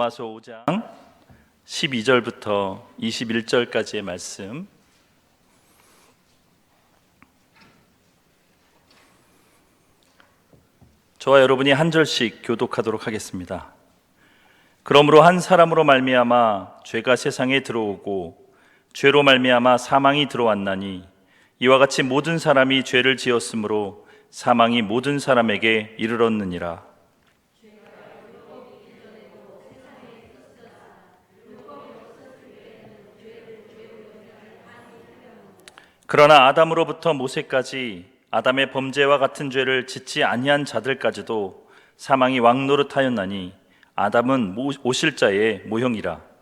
로마서 5장 12절부터 21절까지의 말씀, 저와 여러분이 한 절씩 교독하도록 하겠습니다. 그러므로 한 사람으로 말미암아 죄가 세상에 들어오고 죄로 말미암아 사망이 들어왔나니 이와 같이 모든 사람이 죄를 지었으므로 사망이 모든 사람에게 이르렀느니라. 그러나 아담으로부터 모세까지 아담의 범죄와 같은 죄를 짓지 아니한 자들까지도 사망이 왕노릇하였나니 아담은 오실 자의 모형이라.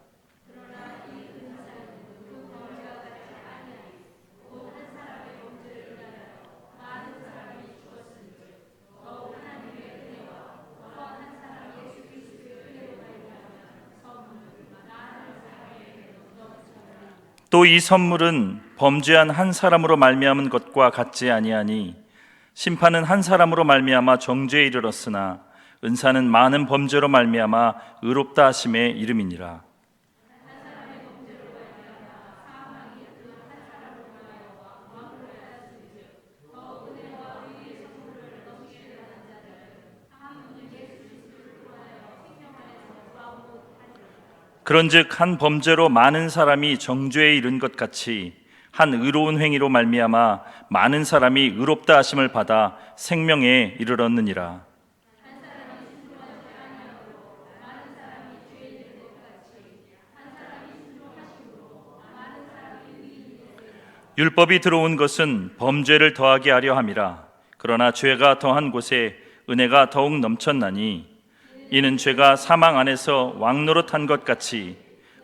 또 이 선물은 범죄한 한 사람으로 말미암은 것과 같지 아니하니 심판은 한 사람으로 말미암아 정죄에 이르렀으나 은사는 많은 범죄로 말미암아 의롭다 하심의 이름이니라. 그런즉 한 범죄로 많은 사람이 정죄에 이른 것 같이 한 의로운 행위로 말미암아 많은 사람이 의롭다 하심을 받아 생명에 이르렀느니라. 율법이 들어온 것은 범죄를 더하게 하려 함이라. 그러나 죄가 더한 곳에 은혜가 더욱 넘쳤나니 이는 죄가 사망 안에서 왕노릇한 것 같이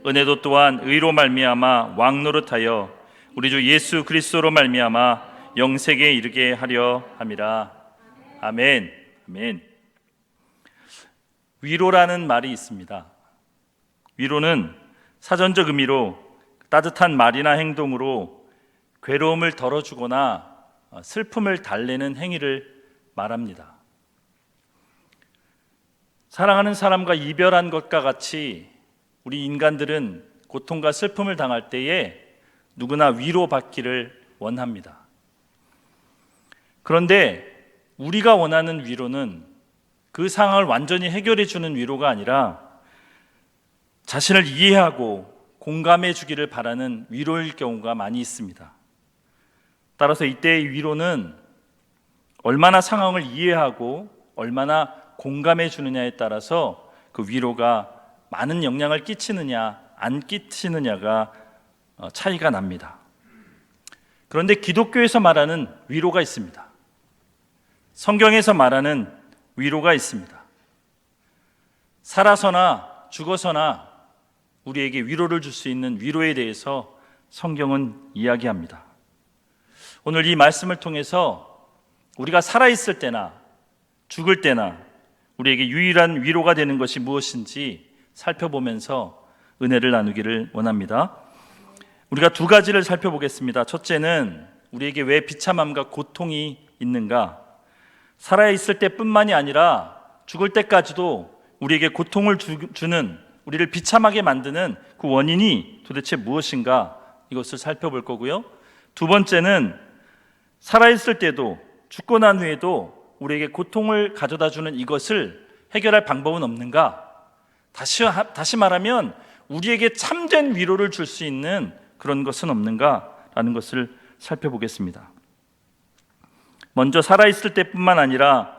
은혜도 또한 의로 말미암아 왕노릇하여 우리 주 예수 그리스도로 말미암아 영생에 이르게 하려 함이라. 아멘. 아멘. 위로라는 말이 있습니다. 위로는 사전적 의미로 따뜻한 말이나 행동으로 괴로움을 덜어주거나 슬픔을 달래는 행위를 말합니다. 사랑하는 사람과 이별한 것과 같이 우리 인간들은 고통과 슬픔을 당할 때에 누구나 위로받기를 원합니다. 그런데 우리가 원하는 위로는 그 상황을 완전히 해결해 주는 위로가 아니라 자신을 이해하고 공감해 주기를 바라는 위로일 경우가 많이 있습니다. 따라서 이때의 위로는 얼마나 상황을 이해하고 얼마나 공감해 주느냐에 따라서 그 위로가 많은 영향을 끼치느냐 안 끼치느냐가 차이가 납니다. 그런데 기독교에서 말하는 위로가 있습니다. 성경에서 말하는 위로가 있습니다. 살아서나 죽어서나 우리에게 위로를 줄 수 있는 위로에 대해서 성경은 이야기합니다. 오늘 이 말씀을 통해서 우리가 살아있을 때나 죽을 때나 우리에게 유일한 위로가 되는 것이 무엇인지 살펴보면서 은혜를 나누기를 원합니다. 우리가 두 가지를 살펴보겠습니다. 첫째는 우리에게 왜 비참함과 고통이 있는가? 살아있을 때뿐만이 아니라 죽을 때까지도 우리에게 고통을 주는, 우리를 비참하게 만드는 그 원인이 도대체 무엇인가? 이것을 살펴볼 거고요. 두 번째는 살아있을 때도 죽고 난 후에도 우리에게 고통을 가져다주는 이것을 해결할 방법은 없는가? 다시 말하면 우리에게 참된 위로를 줄 수 있는 그런 것은 없는가라는 것을 살펴보겠습니다. 먼저 살아있을 때뿐만 아니라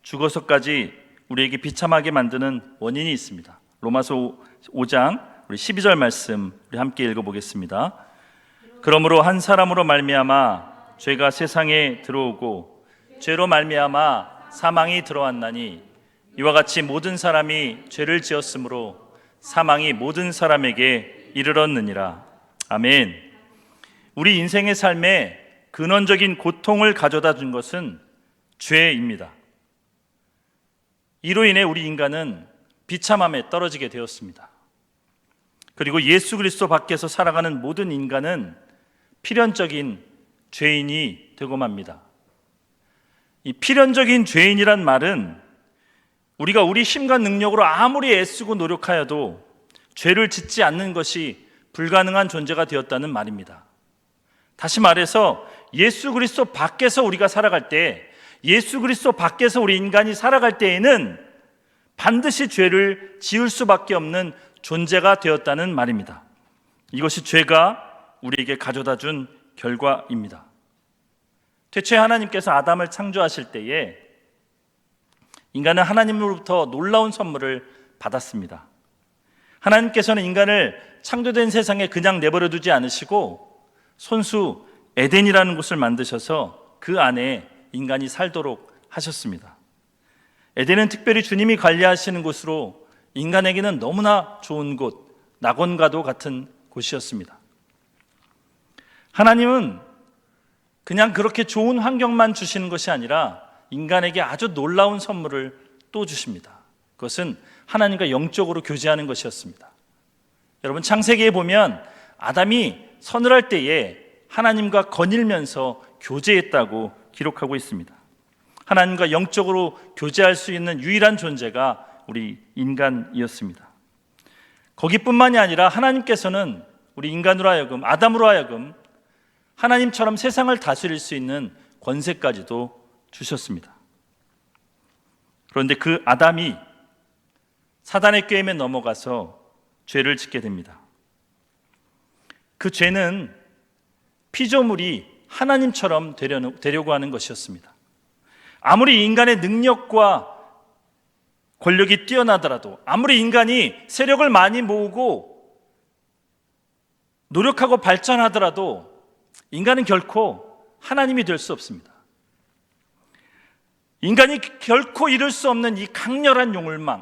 죽어서까지 우리에게 비참하게 만드는 원인이 있습니다. 로마서 5장 우리 12절 말씀 우리 함께 읽어보겠습니다. 그러므로 한 사람으로 말미암아 죄가 세상에 들어오고 죄로 말미암아 사망이 들어왔나니 이와 같이 모든 사람이 죄를 지었으므로 사망이 모든 사람에게 이르렀느니라. 아멘. 우리 인생의 삶에 근원적인 고통을 가져다 준 것은 죄입니다. 이로 인해 우리 인간은 비참함에 떨어지게 되었습니다. 그리고 예수 그리스도 밖에서 살아가는 모든 인간은 필연적인 죄인이 되고 맙니다. 이 필연적인 죄인이란 말은 우리가 우리 힘과 능력으로 아무리 애쓰고 노력하여도 죄를 짓지 않는 것이 불가능한 존재가 되었다는 말입니다. 다시 말해서 예수 그리스도 밖에서 우리가 살아갈 때, 예수 그리스도 밖에서 우리 인간이 살아갈 때에는 반드시 죄를 지을 수밖에 없는 존재가 되었다는 말입니다. 이것이 죄가 우리에게 가져다 준 결과입니다. 태초에 하나님께서 아담을 창조하실 때에 인간은 하나님으로부터 놀라운 선물을 받았습니다. 하나님께서는 인간을 창조된 세상에 그냥 내버려 두지 않으시고 손수 에덴이라는 곳을 만드셔서 그 안에 인간이 살도록 하셨습니다. 에덴은 특별히 주님이 관리하시는 곳으로 인간에게는 너무나 좋은 곳, 낙원과도 같은 곳이었습니다. 하나님은 그냥 그렇게 좋은 환경만 주시는 것이 아니라 인간에게 아주 놀라운 선물을 또 주십니다. 그것은 하나님과 영적으로 교제하는 것이었습니다. 여러분, 창세기에 보면 아담이 서늘할 때에 하나님과 거닐면서 교제했다고 기록하고 있습니다. 하나님과 영적으로 교제할 수 있는 유일한 존재가 우리 인간이었습니다. 거기뿐만이 아니라 하나님께서는 우리 인간으로 하여금, 아담으로 하여금 하나님처럼 세상을 다스릴 수 있는 권세까지도 주셨습니다. 그런데 그 아담이 사단의 꾀임에 넘어가서 죄를 짓게 됩니다. 그 죄는 피조물이 하나님처럼 되려고 하는 것이었습니다. 아무리 인간의 능력과 권력이 뛰어나더라도, 아무리 인간이 세력을 많이 모으고 노력하고 발전하더라도 인간은 결코 하나님이 될 수 없습니다. 인간이 결코 이룰 수 없는 이 강렬한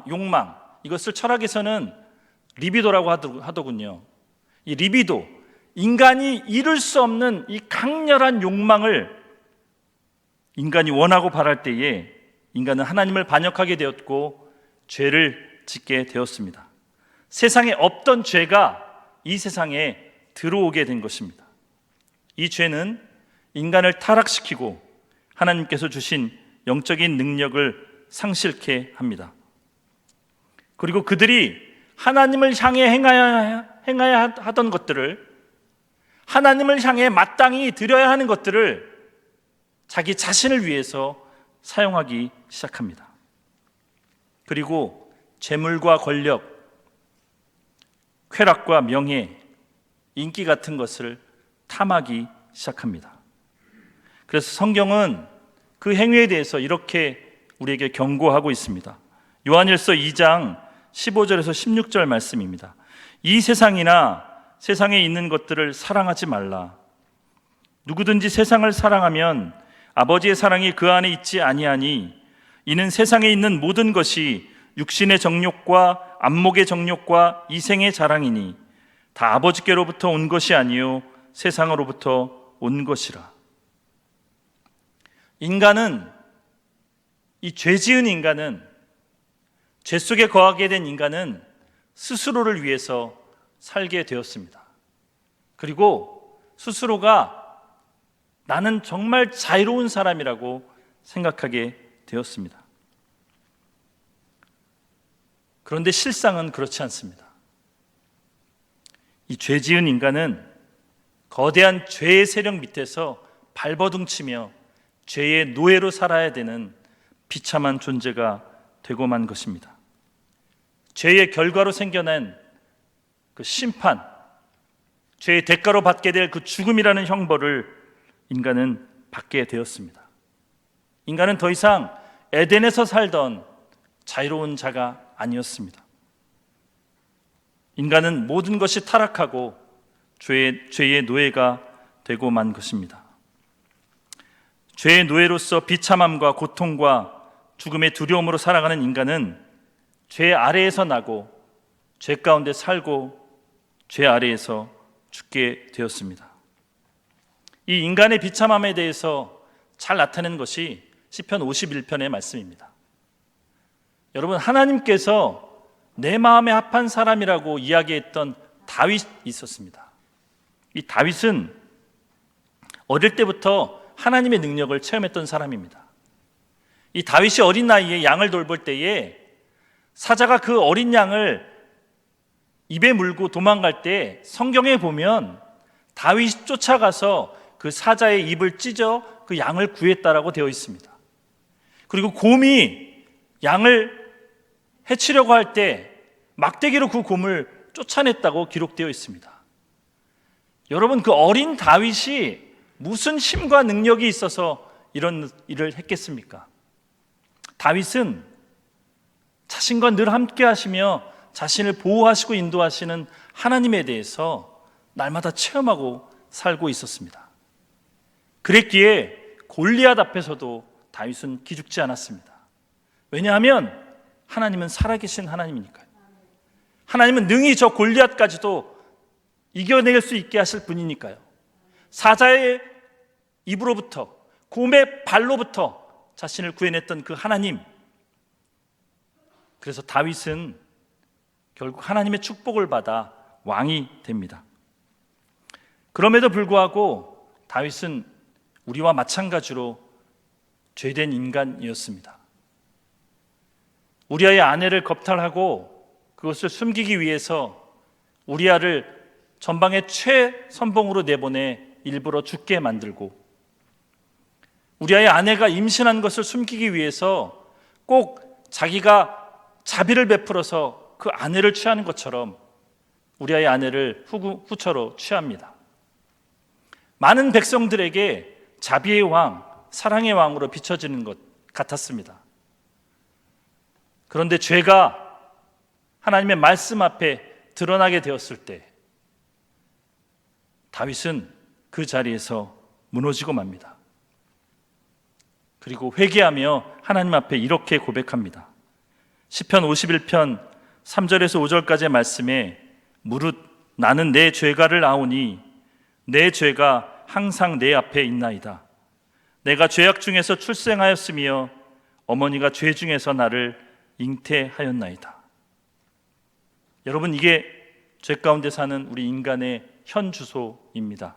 욕망, 이것을 철학에서는 리비도라고 하더군요. 이 리비도, 인간이 이룰 수 없는 이 강렬한 욕망을 인간이 원하고 바랄 때에 인간은 하나님을 반역하게 되었고 죄를 짓게 되었습니다. 세상에 없던 죄가 이 세상에 들어오게 된 것입니다. 이 죄는 인간을 타락시키고 하나님께서 주신 영적인 능력을 상실케 합니다. 그리고 그들이 하나님을 향해 행해야 하던 것들을, 하나님을 향해 마땅히 드려야 하는 것들을 자기 자신을 위해서 사용하기 시작합니다. 그리고 재물과 권력, 쾌락과 명예, 인기 같은 것을 탐하기 시작합니다. 그래서 성경은 그 행위에 대해서 이렇게 우리에게 경고하고 있습니다. 요한일서 2장 15절에서 16절 말씀입니다. 이 세상이나 세상에 있는 것들을 사랑하지 말라. 누구든지 세상을 사랑하면 아버지의 사랑이 그 안에 있지 아니하니, 이는 세상에 있는 모든 것이 육신의 정욕과 안목의 정욕과 이생의 자랑이니 다 아버지께로부터 온 것이 아니요 세상으로부터 온 것이라. 인간은, 이 죄지은 인간은, 죄 속에 거하게 된 인간은 스스로를 위해서 살게 되었습니다. 그리고 스스로가 나는 정말 자유로운 사람이라고 생각하게 되었습니다. 그런데 실상은 그렇지 않습니다. 이 죄지은 인간은 거대한 죄의 세력 밑에서 발버둥치며 죄의 노예로 살아야 되는 비참한 존재가 되고 만 것입니다. 죄의 결과로 생겨난 그 심판, 죄의 대가로 받게 될 그 죽음이라는 형벌을 인간은 받게 되었습니다. 인간은 더 이상 에덴에서 살던 자유로운 자가 아니었습니다. 인간은 모든 것이 타락하고 죄의 노예가 되고 만 것입니다. 죄의 노예로서 비참함과 고통과 죽음의 두려움으로 살아가는 인간은 죄 아래에서 나고 죄 가운데 살고 죄 아래에서 죽게 되었습니다. 이 인간의 비참함에 대해서 잘 나타내는 것이 시편 51편의 말씀입니다. 여러분, 하나님께서 내 마음에 합한 사람이라고 이야기했던 다윗이 있었습니다. 이 다윗은 어릴 때부터 하나님의 능력을 체험했던 사람입니다. 이 다윗이 어린 나이에 양을 돌볼 때에 사자가 그 어린 양을 입에 물고 도망갈 때 성경에 보면 다윗이 쫓아가서 그 사자의 입을 찢어 그 양을 구했다라고 되어 있습니다. 그리고 곰이 양을 해치려고 할 때 막대기로 그 곰을 쫓아냈다고 기록되어 있습니다. 여러분, 그 어린 다윗이 무슨 힘과 능력이 있어서 이런 일을 했겠습니까? 다윗은 자신과 늘 함께 하시며 자신을 보호하시고 인도하시는 하나님에 대해서 날마다 체험하고 살고 있었습니다. 그랬기에 골리앗 앞에서도 다윗은 기죽지 않았습니다. 왜냐하면 하나님은 살아계신 하나님이니까요. 하나님은 능히 저 골리앗까지도 이겨낼 수 있게 하실 분이니까요. 사자의 입으로부터, 곰의 발로부터 자신을 구해냈던 그 하나님, 그래서 다윗은 결국 하나님의 축복을 받아 왕이 됩니다. 그럼에도 불구하고 다윗은 우리와 마찬가지로 죄된 인간이었습니다. 우리아의 아내를 겁탈하고 그것을 숨기기 위해서 우리아를 전방의 최선봉으로 내보내 일부러 죽게 만들고, 우리아의 아내가 임신한 것을 숨기기 위해서 꼭 자기가 자비를 베풀어서 그 아내를 취하는 것처럼 우리아의 아내를 후처로 취합니다. 많은 백성들에게 자비의 왕, 사랑의 왕으로 비춰지는 것 같았습니다. 그런데 죄가 하나님의 말씀 앞에 드러나게 되었을 때 다윗은 그 자리에서 무너지고 맙니다. 그리고 회개하며 하나님 앞에 이렇게 고백합니다. 시편 51편 3절에서 5절까지의 말씀에 무릇 나는 내 죄가를 아오니 내 죄가 항상 내 앞에 있나이다. 내가 죄악 중에서 출생하였으며 어머니가 죄 중에서 나를 잉태하였나이다. 여러분, 이게 죄 가운데 사는 우리 인간의 현 주소입니다.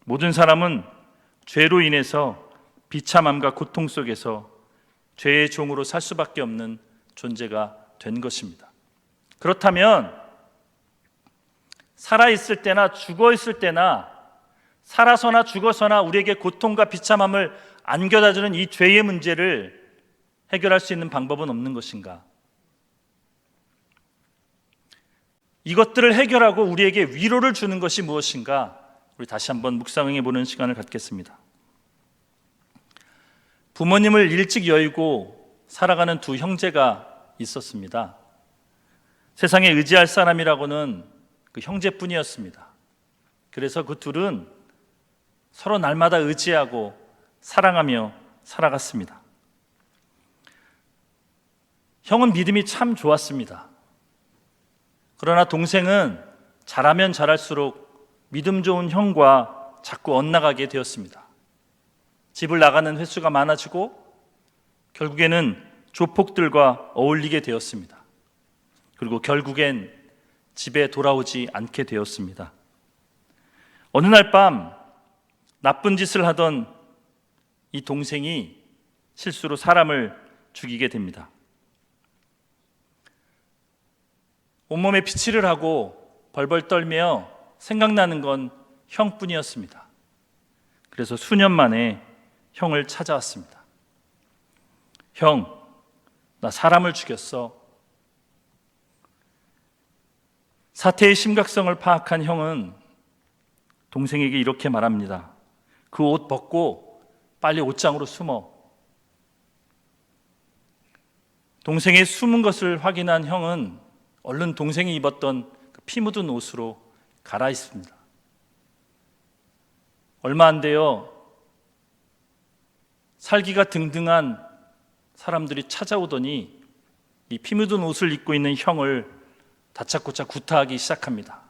모든 사람은 죄로 인해서 비참함과 고통 속에서 죄의 종으로 살 수밖에 없는 존재가 된 것입니다. 그렇다면 살아있을 때나 죽어있을 때나 살아서나 죽어서나 우리에게 고통과 비참함을 안겨다주는 이 죄의 문제를 해결할 수 있는 방법은 없는 것인가? 이것들을 해결하고 우리에게 위로를 주는 것이 무엇인가? 우리 다시 한번 묵상해 보는 시간을 갖겠습니다. 부모님을 일찍 여의고 살아가는 두 형제가 있었습니다. 세상에 의지할 사람이라고는 그 형제뿐이었습니다. 그래서 그 둘은 서로 날마다 의지하고 사랑하며 살아갔습니다. 형은 믿음이 참 좋았습니다. 그러나 동생은 잘하면 잘할수록 믿음 좋은 형과 자꾸 엇나가게 되었습니다. 집을 나가는 횟수가 많아지고 결국에는 조폭들과 어울리게 되었습니다. 그리고 결국엔 집에 돌아오지 않게 되었습니다. 어느 날 밤 나쁜 짓을 하던 이 동생이 실수로 사람을 죽이게 됩니다. 온몸에 피칠을 하고 벌벌 떨며 생각나는 건 형뿐이었습니다. 그래서 수년 만에 형을 찾아왔습니다. 형, 나 사람을 죽였어. 사태의 심각성을 파악한 형은 동생에게 이렇게 말합니다. 그 옷 벗고 빨리 옷장으로 숨어. 동생의 숨은 것을 확인한 형은 얼른 동생이 입었던 그 피 묻은 옷으로 갈아입습니다. 얼마 안 돼요. 살기가 등등한 사람들이 찾아오더니 이 피 묻은 옷을 입고 있는 형을 다짜고짜 구타하기 시작합니다.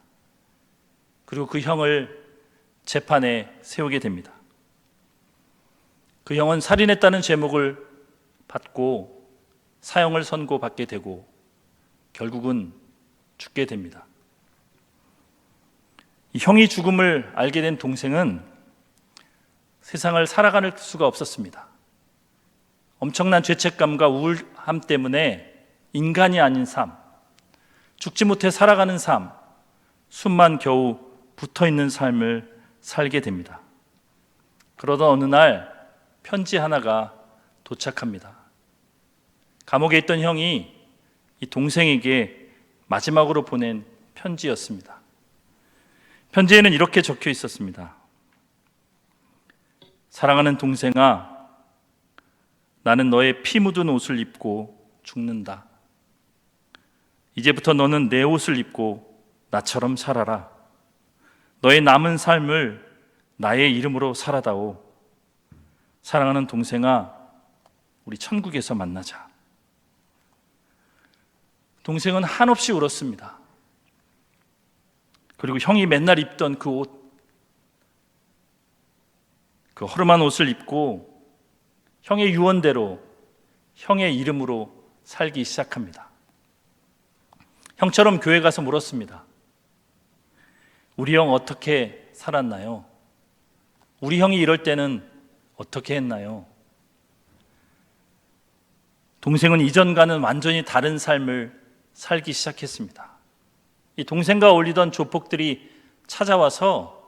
그리고 그 형을 재판에 세우게 됩니다. 그 형은 살인했다는 제목을 받고 사형을 선고받게 되고 결국은 죽게 됩니다. 이 형이 죽음을 알게 된 동생은 세상을 살아갈 수가 없었습니다. 엄청난 죄책감과 우울함 때문에 인간이 아닌 삶, 죽지 못해 살아가는 삶, 숨만 겨우 붙어있는 삶을 살게 됩니다. 그러던 어느 날 편지 하나가 도착합니다. 감옥에 있던 형이 이 동생에게 마지막으로 보낸 편지였습니다. 편지에는 이렇게 적혀 있었습니다. 사랑하는 동생아, 나는 너의 피 묻은 옷을 입고 죽는다. 이제부터 너는 내 옷을 입고 나처럼 살아라. 너의 남은 삶을 나의 이름으로 살아다오. 사랑하는 동생아, 우리 천국에서 만나자. 동생은 한없이 울었습니다. 그리고 형이 맨날 입던 그 옷, 그 허름한 옷을 입고 형의 유언대로 형의 이름으로 살기 시작합니다. 형처럼 교회 가서 물었습니다. 우리 형 어떻게 살았나요? 우리 형이 이럴 때는 어떻게 했나요? 동생은 이전과는 완전히 다른 삶을 살기 시작했습니다. 이 동생과 어울리던 조폭들이 찾아와서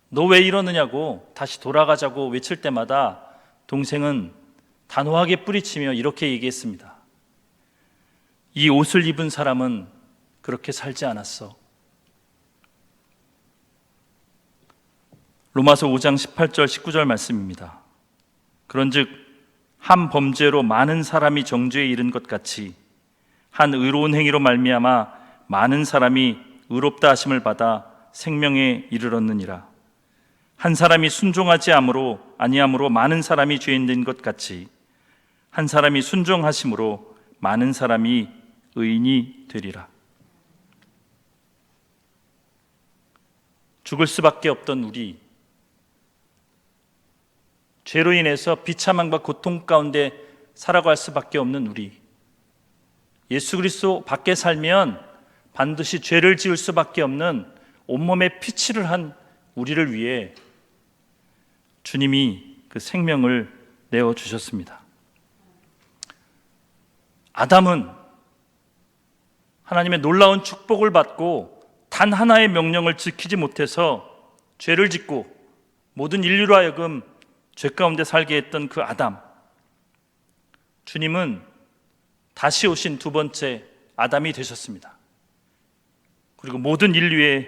너 왜 이러느냐고 다시 돌아가자고 외칠 때마다 동생은 단호하게 뿌리치며 이렇게 얘기했습니다. 이 옷을 입은 사람은 그렇게 살지 않았어. 로마서 5장 18절 19절 말씀입니다. 그런즉 한 범죄로 많은 사람이 정죄에 이른 것 같이 한 의로운 행위로 말미암아 많은 사람이 의롭다 하심을 받아 생명에 이르렀느니라. 한 사람이 순종하지 아니함으로 많은 사람이 죄인된 것 같이 한 사람이 순종하심으로 많은 사람이 의인이 되리라. 죽을 수밖에 없던 우리, 죄로 인해서 비참함과 고통 가운데 살아갈 수밖에 없는 우리, 예수 그리스도 밖에 살면 반드시 죄를 지을 수밖에 없는 온몸에 피칠을 한 우리를 위해 주님이 그 생명을 내어주셨습니다. 아담은 하나님의 놀라운 축복을 받고 단 하나의 명령을 지키지 못해서 죄를 짓고 모든 인류로 하여금 죄 가운데 살게 했던 그 아담, 주님은 다시 오신 두 번째 아담이 되셨습니다. 그리고 모든 인류의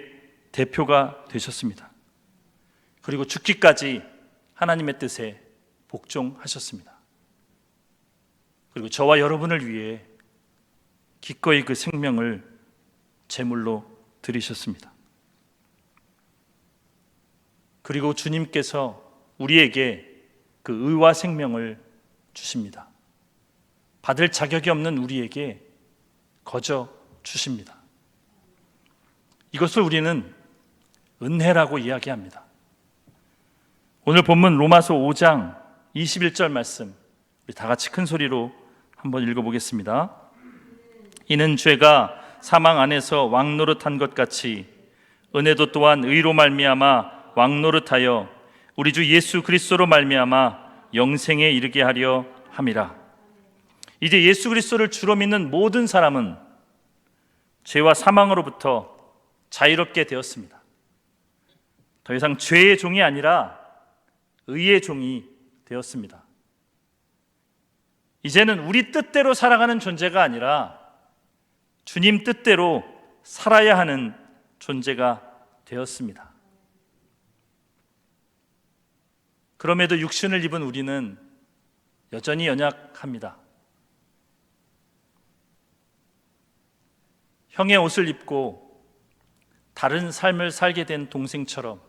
대표가 되셨습니다. 그리고 죽기까지 하나님의 뜻에 복종하셨습니다. 그리고 저와 여러분을 위해 기꺼이 그 생명을 제물로 드리셨습니다. 그리고 주님께서 우리에게 그 의와 생명을 주십니다. 받을 자격이 없는 우리에게 거저 주십니다. 이것을 우리는 은혜라고 이야기합니다. 오늘 본문 로마서 5장 21절 말씀, 우리 다 같이 큰 소리로 한번 읽어보겠습니다. 이는 죄가 사망 안에서 왕노릇한 것 같이 은혜도 또한 의로 말미암아 왕노릇하여 우리 주 예수 그리스도로 말미암아 영생에 이르게 하려 함이라. 이제 예수 그리스도를 주로 믿는 모든 사람은 죄와 사망으로부터 자유롭게 되었습니다. 더 이상 죄의 종이 아니라 의의 종이 되었습니다. 이제는 우리 뜻대로 살아가는 존재가 아니라 주님 뜻대로 살아야 하는 존재가 되었습니다. 그럼에도 육신을 입은 우리는 여전히 연약합니다. 형의 옷을 입고 다른 삶을 살게 된 동생처럼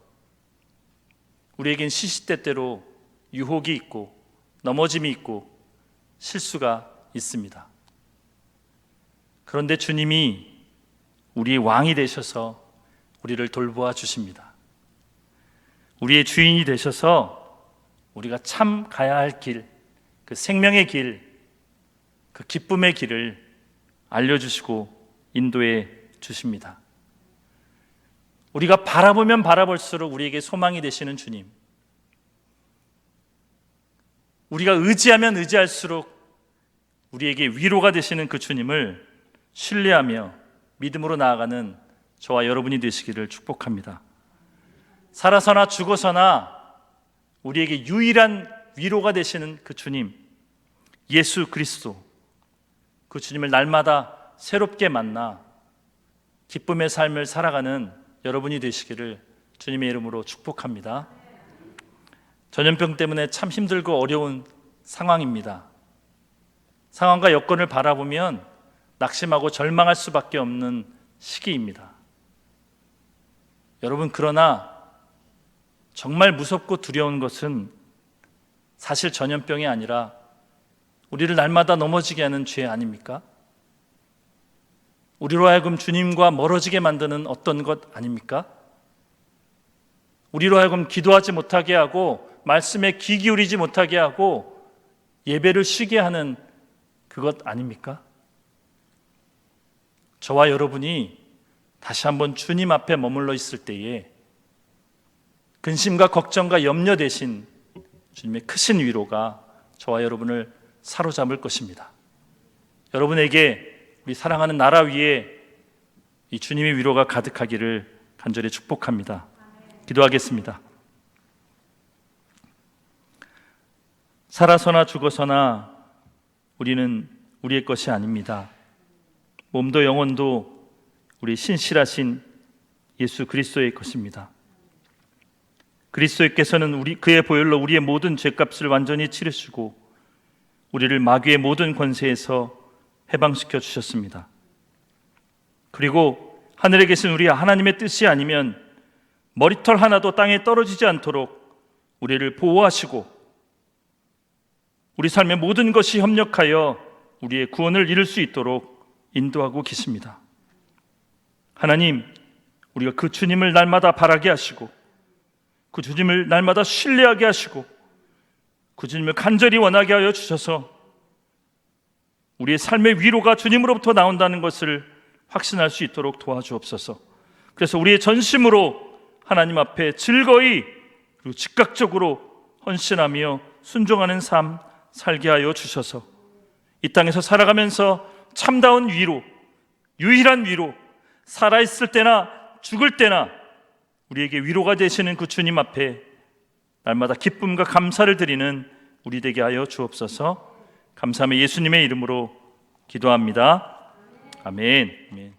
우리에겐 시시때때로 유혹이 있고 넘어짐이 있고 실수가 있습니다. 그런데 주님이 우리의 왕이 되셔서 우리를 돌보아 주십니다. 우리의 주인이 되셔서 우리가 참 가야 할 길, 그 생명의 길, 그 기쁨의 길을 알려주시고 인도해 주십니다. 우리가 바라보면 바라볼수록 우리에게 소망이 되시는 주님, 우리가 의지하면 의지할수록 우리에게 위로가 되시는 그 주님을 신뢰하며 믿음으로 나아가는 저와 여러분이 되시기를 축복합니다. 살아서나 죽어서나 우리에게 유일한 위로가 되시는 그 주님, 예수 그리스도, 그 주님을 날마다 새롭게 만나 기쁨의 삶을 살아가는 여러분이 되시기를 주님의 이름으로 축복합니다. 전염병 때문에 참 힘들고 어려운 상황입니다. 상황과 여건을 바라보면 낙심하고 절망할 수밖에 없는 시기입니다. 여러분, 그러나 정말 무섭고 두려운 것은 사실 전염병이 아니라 우리를 날마다 넘어지게 하는 죄 아닙니까? 우리로 하여금 주님과 멀어지게 만드는 어떤 것 아닙니까? 우리로 하여금 기도하지 못하게 하고 말씀에 귀 기울이지 못하게 하고 예배를 쉬게 하는 그것 아닙니까? 저와 여러분이 다시 한번 주님 앞에 머물러 있을 때에 근심과 걱정과 염려 대신 주님의 크신 위로가 저와 여러분을 사로잡을 것입니다. 여러분에게 우리 사랑하는 나라 위에 이 주님의 위로가 가득하기를 간절히 축복합니다. 기도하겠습니다. 살아서나 죽어서나 우리는 우리의 것이 아닙니다. 몸도 영혼도 우리 신실하신 예수 그리스도의 것입니다. 그리스도께서는 그의 보혈로 우리의 모든 죄값을 완전히 치르시고 우리를 마귀의 모든 권세에서 해방시켜 주셨습니다. 그리고 하늘에 계신 우리 하나님의 뜻이 아니면 머리털 하나도 땅에 떨어지지 않도록 우리를 보호하시고 우리 삶의 모든 것이 협력하여 우리의 구원을 이룰 수 있도록 인도하고 계십니다. 하나님, 우리가 그 주님을 날마다 바라게 하시고 그 주님을 날마다 신뢰하게 하시고 그 주님을 간절히 원하게 하여 주셔서 우리의 삶의 위로가 주님으로부터 나온다는 것을 확신할 수 있도록 도와주옵소서. 그래서 우리의 전심으로 하나님 앞에 즐거이 그리고 즉각적으로 헌신하며 순종하는 삶 살게 하여 주셔서 이 땅에서 살아가면서 참다운 위로, 유일한 위로, 살아있을 때나 죽을 때나 우리에게 위로가 되시는 그 주님 앞에 날마다 기쁨과 감사를 드리는 우리 되게 하여 주옵소서. 감사하며 예수님의 이름으로 기도합니다. 아멘.